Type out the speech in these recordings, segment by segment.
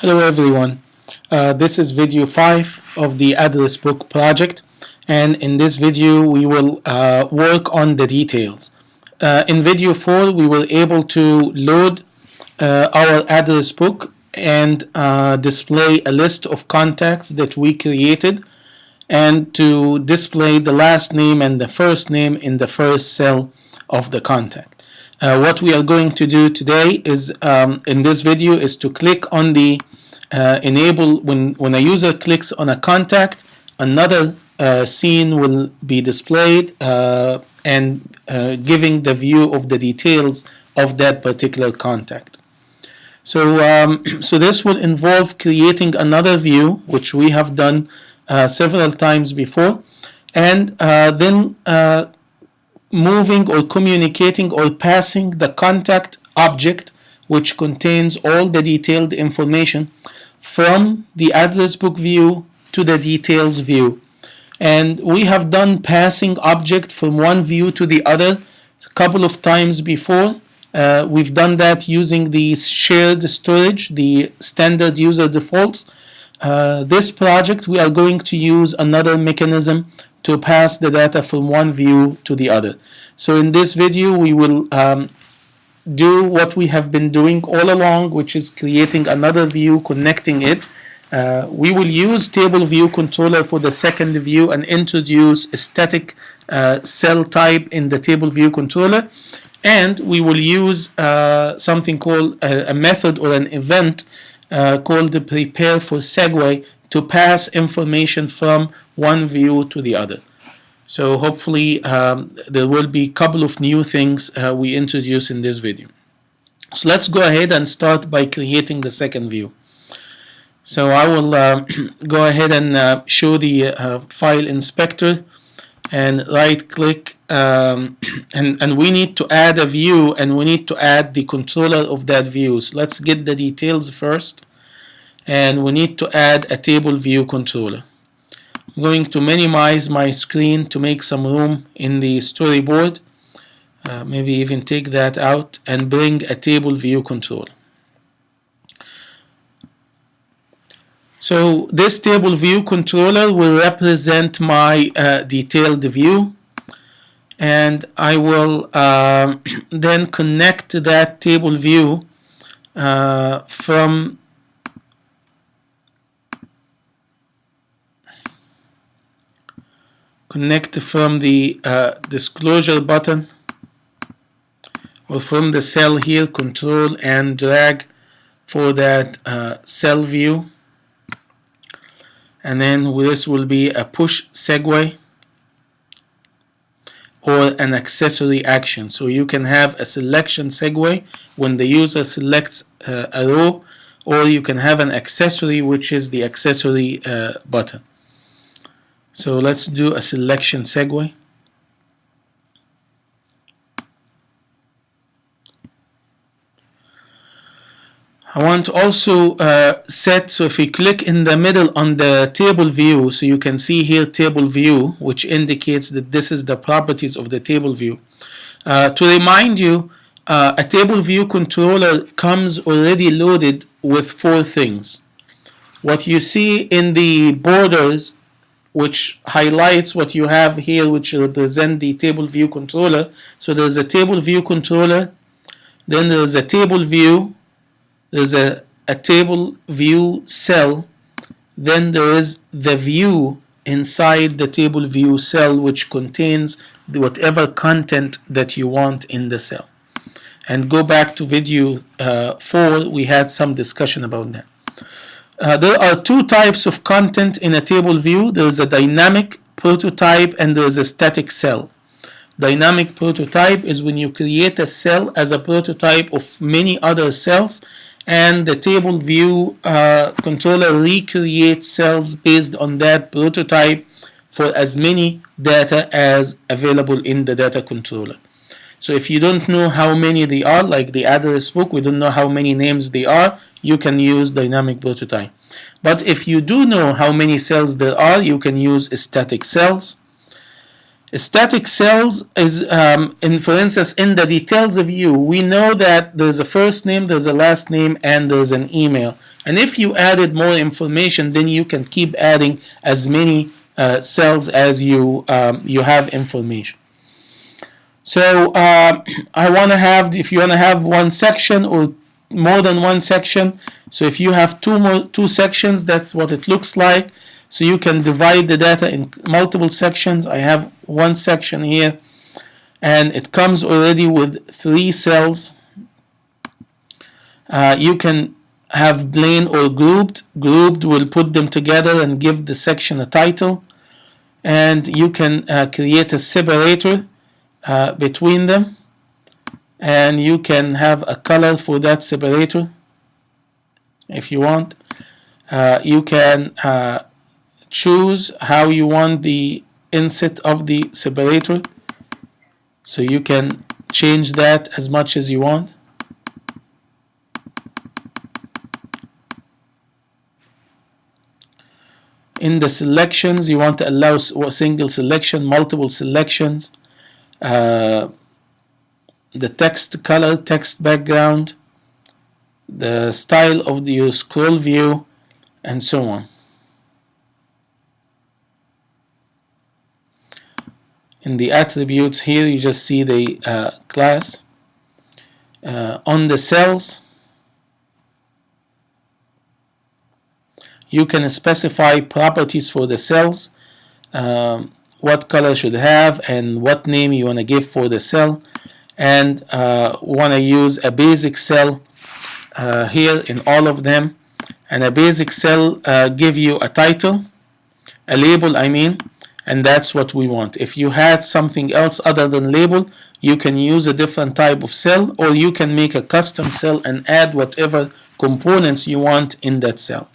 Hello everyone, this is video 5 of the AddressBook project, and in this video we will work on the details. In video 4 we were able to load our AddressBook and display a list of contacts that we created, and to display the last name and the first name in the first cell of the contact. What we are going to do today is in this video is to click on the enable. When a user clicks on a contact, another scene will be displayed and giving the view of the details of that particular contact. So this will involve creating another view, which we have done several times before, and then moving or communicating or passing the contact object, which contains all the detailed information, from the AddressBook view to the details view. And we have done passing object from one view to the other a couple of times before. We've done that using the shared storage, the standard user defaults. This project we are going to use another mechanism to pass the data from one view to the other. So in this video we will do what we have been doing all along, which is creating another view, connecting it. We will use tableviewcontroller for the second view and introduce a static cell type in the tableviewcontroller, and we will use something called a method or an event called the prepareForSegue to pass information from one view to the other. So hopefully there will be a couple of new things we introduce in this video. So let's go ahead and start by creating the second view. So I will go ahead and show the file inspector and right click, and we need to add a view, and we need to add the controller of that view. So let's get the details first, and we need to add a table view controller. I'm going to minimize my screen to make some room in the storyboard, maybe even take that out and bring a table view controller. So this table view controller will represent my detailed view, and I will then connect that table view from the disclosure button, or from the cell here, control and drag for that cell view, and then this will be a push segue or an accessory action. So you can have a selection segue when the user selects a row, or you can have an accessory, which is the accessory button. So let's do a selection segue. I want to also set, so if we click in the middle on the table view, so you can see here table view, which indicates that this is the properties of the table view. To remind you, a table view controller comes already loaded with 4 things. What you see in the borders, which highlights what you have here, which represent the table view controller. So there's a table view controller, then there's a table view, there's a table view cell, then there is the view inside the table view cell, which contains whatever content that you want in the cell. And go back to video 4, we had some discussion about that. There are 2 types of content in a table view. There is a dynamic prototype and there is a static cell. Dynamic prototype is when you create a cell as a prototype of many other cells, and the table view controller recreates cells based on that prototype for as many data as available in the data controller. So if you don't know how many they are, like the AddressBook, we don't know how many names they are, you can use dynamic prototype. But if you do know how many cells there are, you can use static cells. Static cells is, for instance, in the details view, we know that there's a first name, there's a last name, and there's an email. And if you added more information, then you can keep adding as many cells as you have information. So I want to have, if you want to have one section or more than one section, so if you have two sections, that's what it looks like. So you can divide the data in multiple sections. I have one section here, and it comes already with 3 cells. You can have plain or grouped. Grouped will put them together and give the section a title. And you can create a separator between them. And you can have a color for that separator if you want. You can choose how you want the inset of the separator, so you can change that as much as you want. In the selections, you want to allow a single selection, multiple selections, the text color, text background, the style of your scroll view, and so on. In the attributes here, you just see the class. On the cells, you can specify properties for the cells, what color should have and what name you want to give for the cell, and want to use a basic cell here in all of them. And a basic cell give you a title, a label I mean, and that's what we want. If you had something else other than label, you can use a different type of cell, or you can make a custom cell and add whatever components you want in that cell.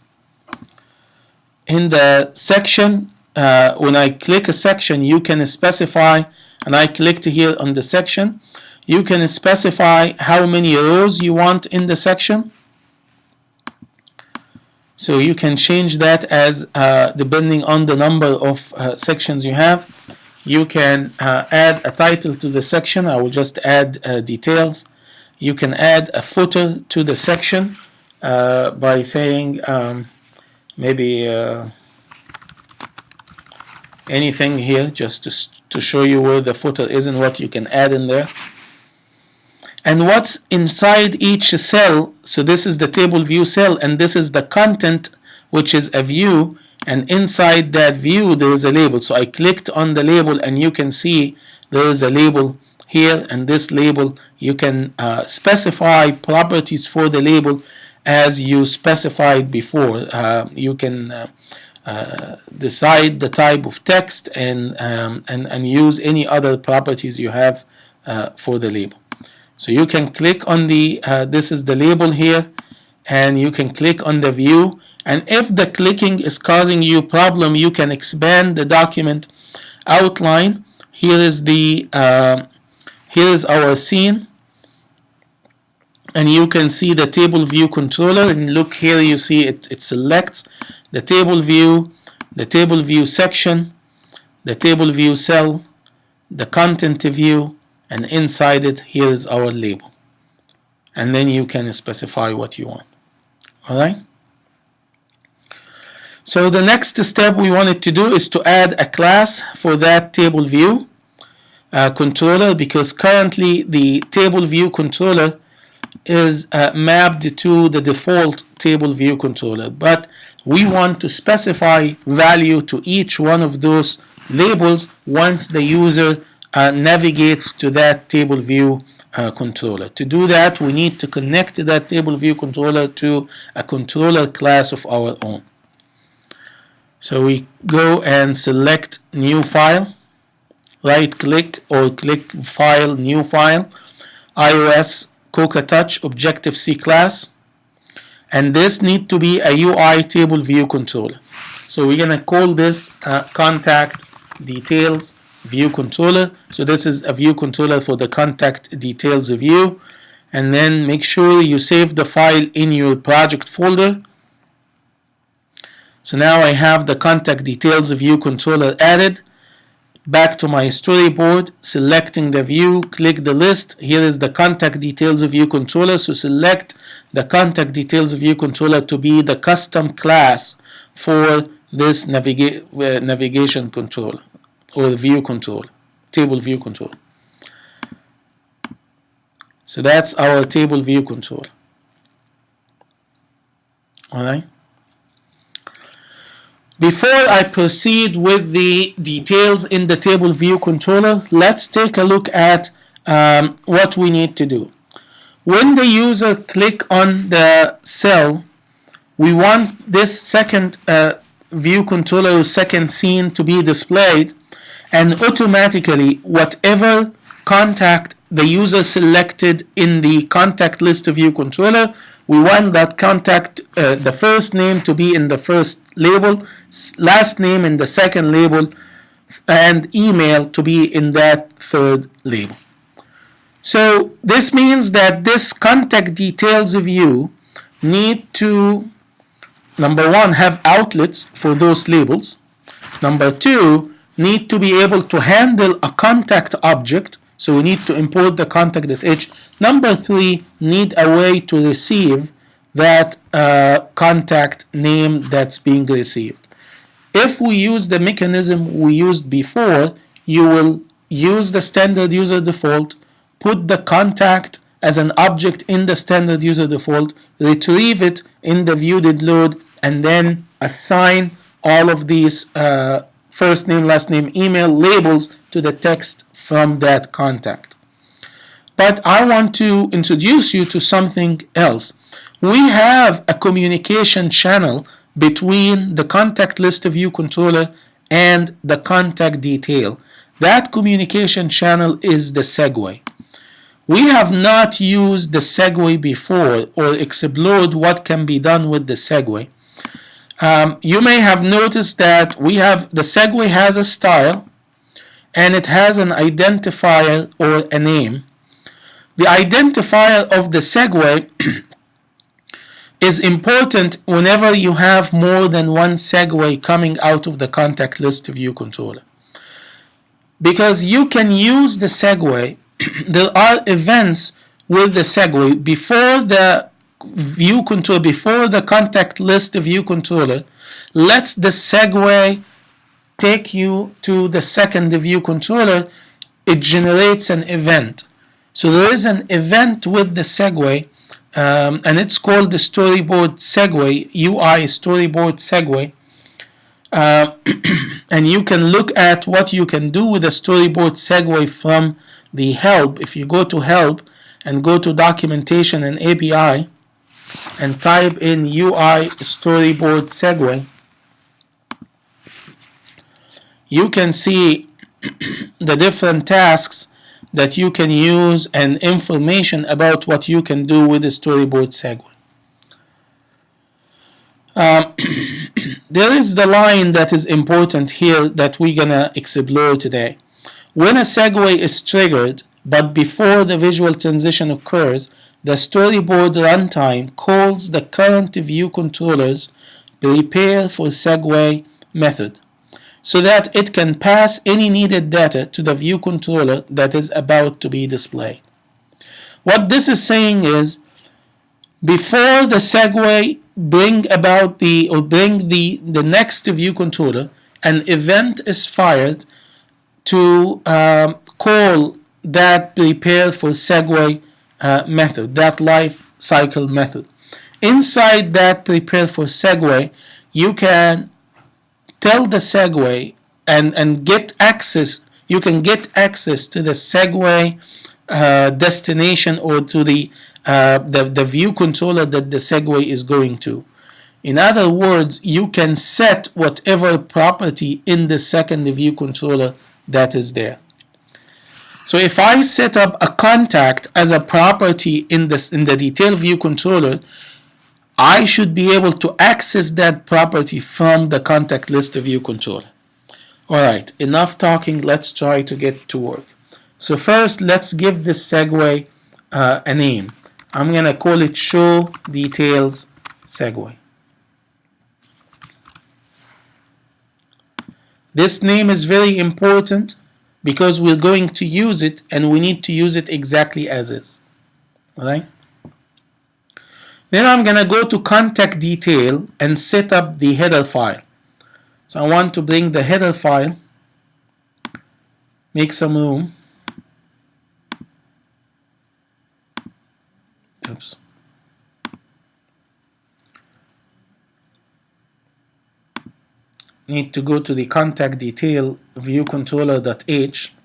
In the section, when I click a section, you can specify, and I clicked here on the section, you can specify how many rows you want in the section. So you can change that as depending on the number of sections you have. You can add a title to the section. I will just add details. You can add a footer to the section by saying maybe anything here, just to show you where the footer is and what you can add in there. And what's inside each cell, so this is the table view cell, and this is the content, which is a view, and inside that view there is a label. So I clicked on the label, and you can see there is a label here, and this label, you can specify properties for the label as you specified before. You can decide the type of text and use any other properties you have for the label. So you can click on the, this is the label here, and you can click on the view, and if the clicking is causing you problem, you can expand the document outline. Here is the, here is our scene, and you can see the table view controller, and look here, you see it selects the table view section, the table view cell, the content view, and inside it, here is our label. And then you can specify what you want. Alright? So the next step we wanted to do is to add a class for that table view controller, because currently the table view controller is mapped to the default table view controller. But we want to specify value to each one of those labels once the user navigates to that table view controller. To do that, we need to connect that table view controller to a controller class of our own. So we go and select new file, right click or click file, new file, iOS Coca Touch Objective-C class, and this need to be a UI table view controller. So we're gonna call this contact details view controller. So this is a view controller for the contact details view, and then make sure you save the file in your project folder. So now I have the contact details view controller added. back to my storyboard, selecting the view, click the list. Here is the contact details view controller. So select the contact details view controller to be the custom class for this navigation controller or view controller, table view controller. So that's our table view controller. Alright. Before I proceed with the details in the table view controller, let's take a look at what we need to do. When the user click on the cell, we want this second view controller or second scene to be displayed, and automatically whatever contact the user selected in the contact list view controller, we want that contact, the first name to be in the first label, last name in the second label, and email to be in that third label. So this means that this contact details view need to, number one, have outlets for those labels. Number two, need to be able to handle a contact object. So we need to import the contact.h. Number three, need a way to receive that contact name that's being received. If we use the mechanism we used before, you will use the standard user default, put the contact as an object in the standard user default, retrieve it in the view.didLoad, and then assign all of these first name, last name, email labels to the text from that contact. But I want to introduce you to something else. We have a communication channel between the contact list view controller and the contact detail. That communication channel is the segue. We have not used the segue before or explored what can be done with the segue. You may have noticed that the segue has a style and it has an identifier or a name. The identifier of the segue is important whenever you have more than one segue coming out of the contact list view controller, because you can use the segue. There are events with the segue before the view controller, before the contact list view controller lets the segue take you to the second view controller. It generates an event. So there is an event with the segue, and it's called the storyboard segue, UI storyboard segue. And you can look at what you can do with a storyboard segue from the help. If you go to help and go to documentation and API and type in UI storyboard segue, you can see the different tasks that you can use and information about what you can do with the storyboard segue. There is the line that is important here that we're gonna explore today. When a segue is triggered, but before the visual transition occurs, the storyboard runtime calls the current view controller's prepareForSegue method, so that it can pass any needed data to the view controller that is about to be displayed. What this is saying is, before the segue bring the next view controller, an event is fired to call that prepareForSegue method, that life cycle method. Inside that prepareForSegue, you can tell the segue and get access. You can get access to the segue destination or to the view controller that the segue is going to. In other words, you can set whatever property in the second view controller that is there. So if I set up a contact as a property in the detail view controller, I should be able to access that property from the contact list view controller. Alright, enough talking, let's try to get to work. So first, let's give this segue a name. I'm going to call it show details segue. This name is very important because we're going to use it and we need to use it exactly as is. Alright? Then I'm going to go to contact detail and set up the header file. So I want to bring the header file, make some room. Oops. Need to go to the contact detail view controller.h,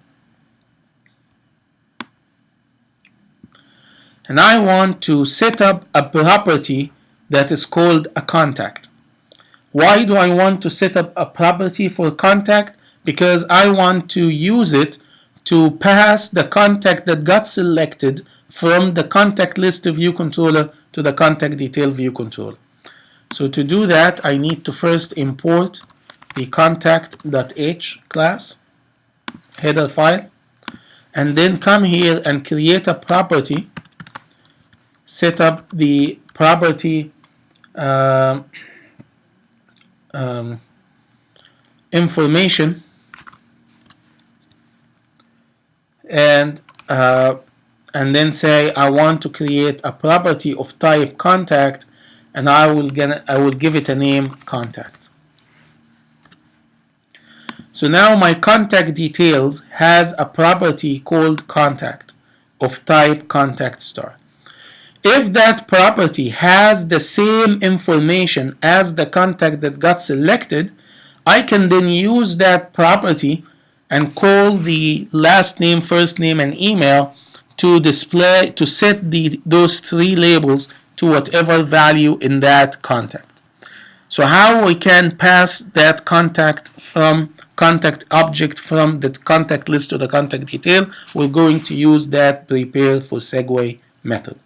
and I want to set up a property that is called a contact. Why do I want to set up a property for contact? Because I want to use it to pass the contact that got selected from the contact list view controller to the contact detail view controller. So to do that, I need to first import the contact.h class header file, and then come here and create a property, set up the property information, and then say I want to create a property of type contact, and I will give it a name contact. So now my contact details has a property called contact of type contact star. If that property has the same information as the contact that got selected, I can then use that property and call the last name, first name, and email to display, to set those three labels to whatever value in that contact. So how we can pass that contact object from the contact list to the contact detail? We're going to use that prepareForSegue method.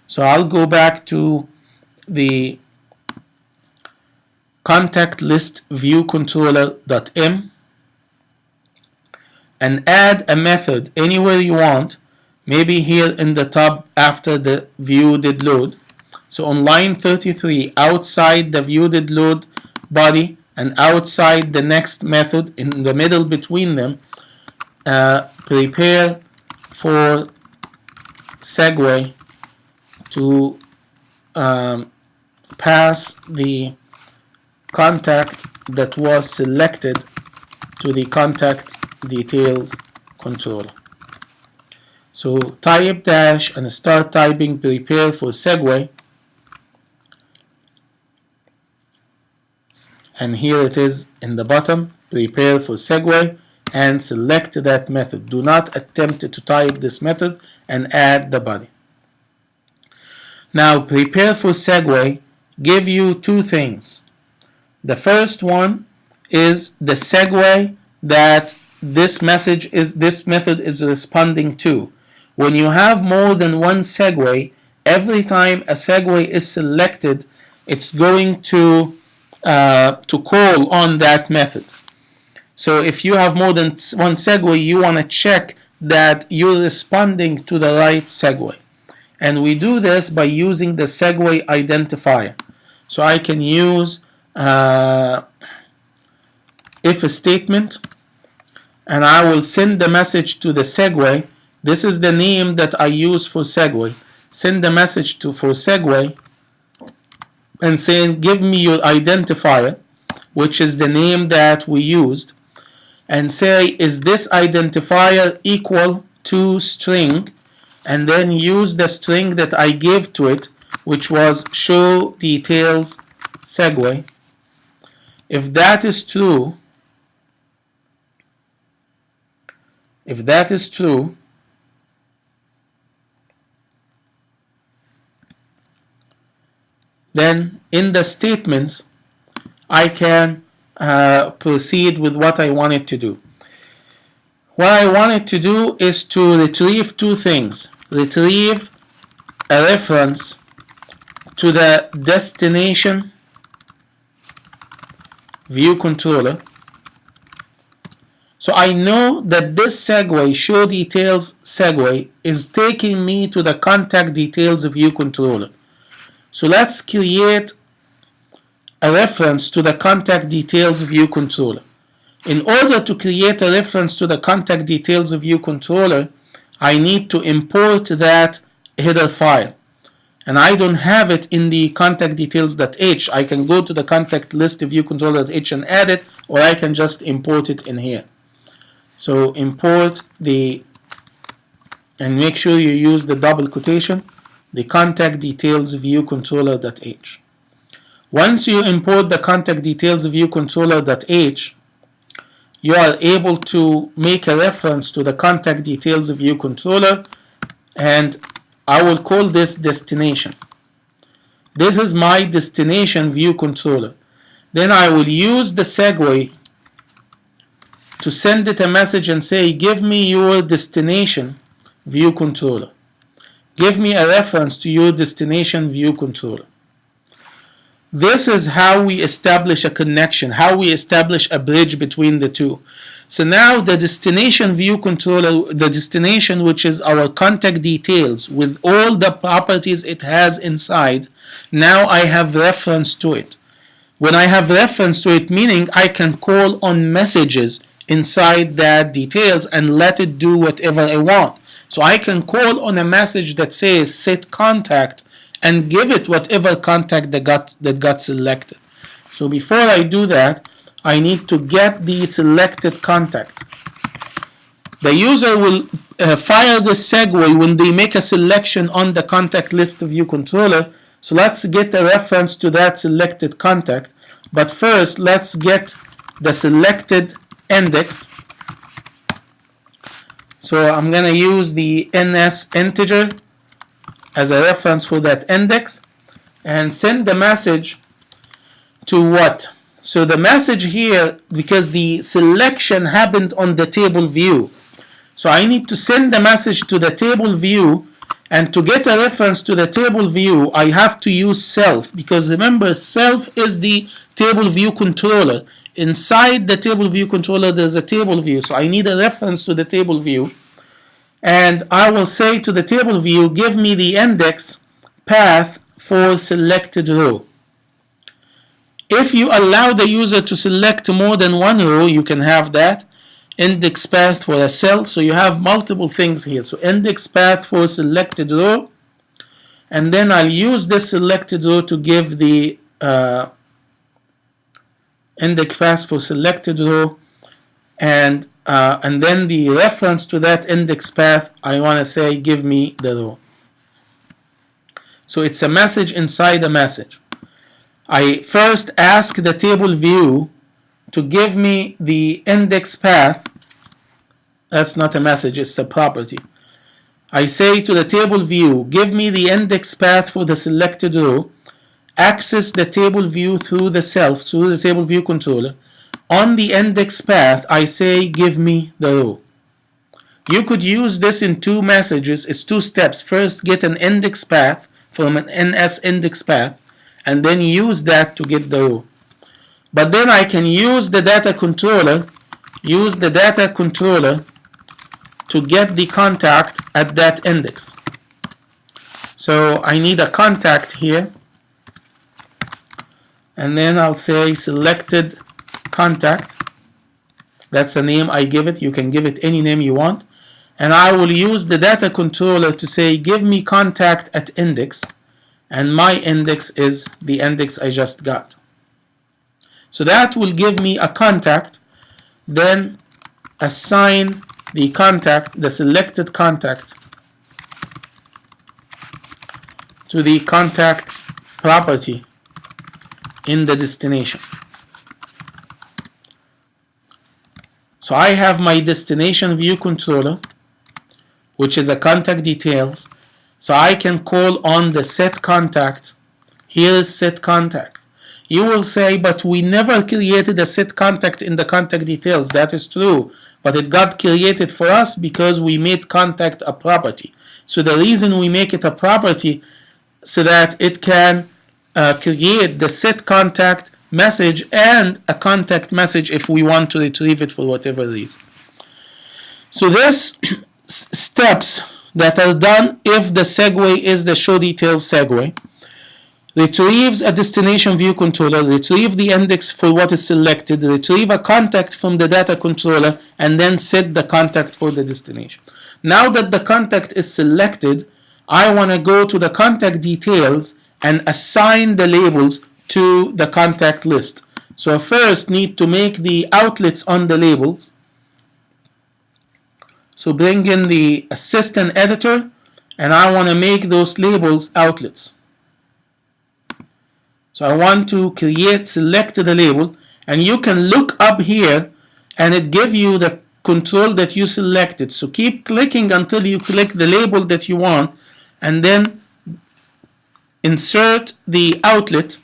So I'll go back to the contact list view controller.m and add a method anywhere you want, maybe here in the top after the view did load. So on line 33, outside the view did load body and outside the next method, in the middle between them, prepareForSegue to pass the contact that was selected to the contact details controller. So type dash and start typing prepareForSegue, and here it is in the bottom, prepareForSegue, and select that method. Do not attempt to type this method and add the body. Now prepareForSegue give you two things. The first one is the segue that this method is responding to. When you have more than one segue, every time a segue is selected, it's going to call on that method. So if you have more than one segue, you want to check that you're responding to the right segue. And we do this by using the segue identifier. So I can use if statement, and I will send the message to the segue. This is the name that I use for segue. Send the message to segue and saying give me your identifier, which is the name that we used, and say is this identifier equal to string, and then use the string that I gave to it, which was show details segue. If that is true, then in the statements I can proceed with what I wanted to do. What I wanted to do is to retrieve two things. Retrieve a reference to the destination view controller. So I know that this segue, show details segue, is taking me to the contact details view controller. So let's create a reference to the contact details view controller. In order to create a reference to the contact details view controller, I need to import that header file. And I don't have it in the contact details.h. I can go to the contact list view controller.h and add it, or I can just import it in here. So import the, and make sure you use the double quotation, the contact details view controller.h. Once you import the contact details view controller.h, you are able to make a reference to the contact details view controller, and I will call this destination. This is my destination view controller. Then I will use the segue to send it a message and say, give me your destination view controller. Give me a reference to your destination view controller. This is how we establish a connection, how we establish a bridge between the two. So now the destination view controller, the destination which is our contact details with all the properties it has inside, now I have reference to it. When I have reference to it, meaning I can call on messages inside that details and let it do whatever I want. So I can call on a message that says set contact and give it whatever contact that got selected. So before I do that, I need to get the selected contact. The user will fire the segue when they make a selection on the contact list view controller. So let's get a reference to that selected contact. But first, let's get the selected index. So I'm going to use the NS integer as a reference for that index and send the message to what? So the message here, because the selection happened on the table view, so I need to send the message to the table view, and to get a reference to the table view I have to use self, because remember, self is the table view controller. Inside the table view controller there's a table view, so I need a reference to the table view, and I will say to the table view, give me the index path for selected row. If you allow the user to select more than one row, you can have that. Index path for a cell, so you have multiple things here. So index path for selected row, and then I'll use this selected row to give the index path for selected row, and then the reference to that index path, I want to say give me the row. So it's a message inside a message. I first ask the table view to give me the index path. That's not a message, it's a property. I say to the table view, give me the index path for the selected row, access the table view through the self, through the table view controller. On the index path, I say give me the row. You could use this in two messages. It's two steps. First, get an index path from an NS index path, and then use that to get the row. But then I can use the data controller, to get the contact at that index. So I need a contact here, and then I'll say selected contact. That's the name I give it. You can give it any name you want. And I will use the data controller to say give me contact at index, and my index is the index I just got. So that will give me a contact. Then assign the contact, the selected contact, to the contact property in the destination. So I have my destination view controller, which is a contact details. So I can call on the set contact. Here is set contact. You will say, but we never created a set contact in the contact details. That is true, but it got created for us because we made contact a property. So the reason we make it a property, so that it can create the set contact message and a contact message if we want to retrieve it for whatever reason. So this steps that are done if the segue is the show details segue. retrieves a destination view controller, retrieve the index for what is selected, retrieve a contact from the data controller, and then set the contact for the destination. Now that the contact is selected, I want to go to the contact details and assign the labels to the contact list. So I first need to make the outlets on the labels. So bring in the assistant editor, and I want to make those labels outlets. So I want to select the label, and you can look up here and it gives you the control that you selected. So keep clicking until you click the label that you want, and then insert the outlet,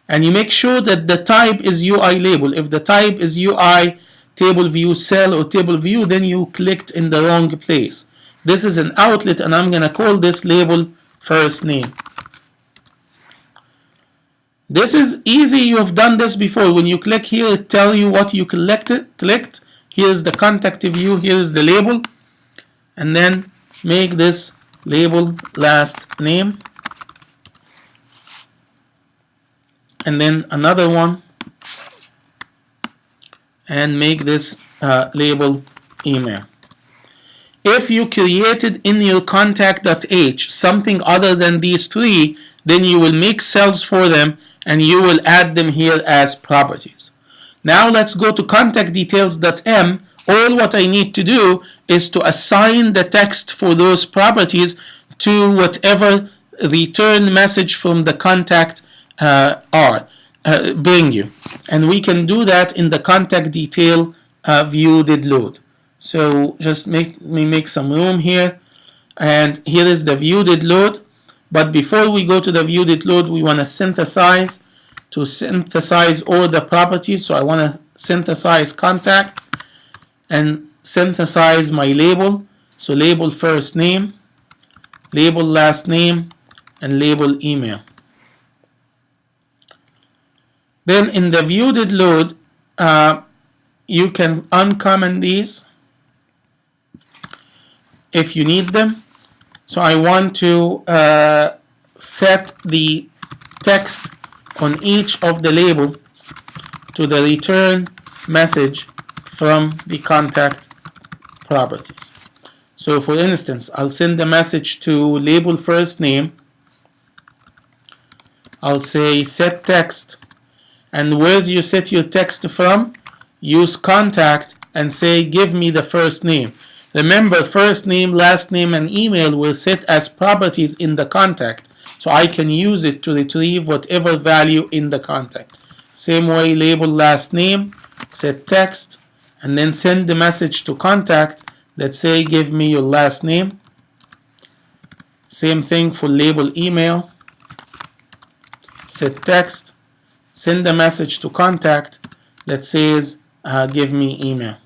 and you make sure that the type is UI label. If the type is UI table view cell or table view, then you clicked in the wrong place. This is an outlet, and I'm going to call this label first name. This is easy. You have done this before. When you click here, it tells you what you clicked. Here's the contact view. Here's the label. And then make this label last name. And then another one. And make this label email. If you created in your contact.h something other than these three, then you will make cells for them and you will add them here as properties. Now let's go to contact details.m. All what I need to do is to assign the text for those properties to whatever return message from the contact bring you. And we can do that in the contact detail view did load. So just make some room here, and here is the view did load. But before we go to the view did load, we want to synthesize all the properties. So I want to synthesize contact and synthesize my label. So label first name, label last name, and label email. Then in the view did load, you can uncomment these if you need them. So I want to set the text on each of the labels to the return message from the contact properties. So for instance, I'll send the message to label first name. I'll say set text, and where do you set your text from? Use contact and say give me the first name. Remember, first name, last name, and email will set as properties in the contact, so I can use it to retrieve whatever value in the contact. Same way, label last name, set text, and then send the message to contact that say give me your last name. Same thing for label email, set text, send the message to contact that says give me email.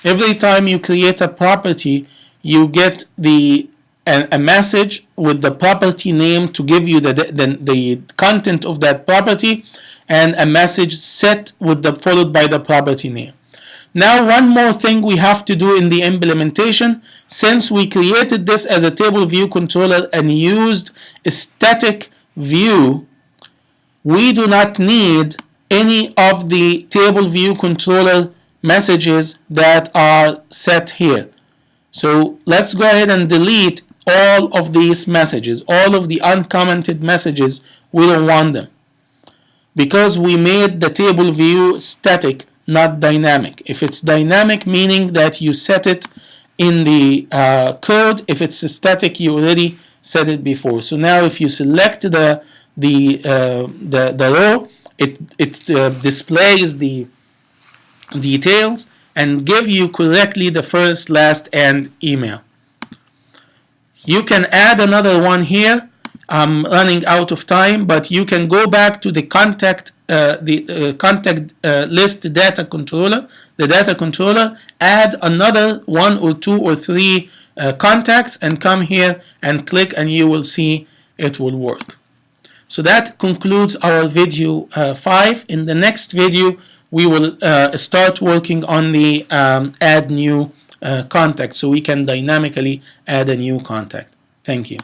Every time you create a property, you get a message with the property name to give you the content of that property, and a message set with followed by the property name. Now one more thing we have to do in the implementation. Since we created this as a table view controller and used a static view, we do not need any of the table view controller messages that are set here. So let's go ahead and delete all of these messages, all of the uncommented messages. We don't want them because we made the table view static, not dynamic. If it's dynamic, meaning that you set it in the code. If it's static, you already set it before. So now if you select the row, it displays the details and give you correctly the first, last, and email. You can add another one here. I'm running out of time, but you can go back to the contact list data controller, add another 1 or 2 or 3 contacts, and come here and click, and you will see it will work. So that concludes our video 5. In the next video, we will start working on the add new contact, so we can dynamically add a new contact. Thank you.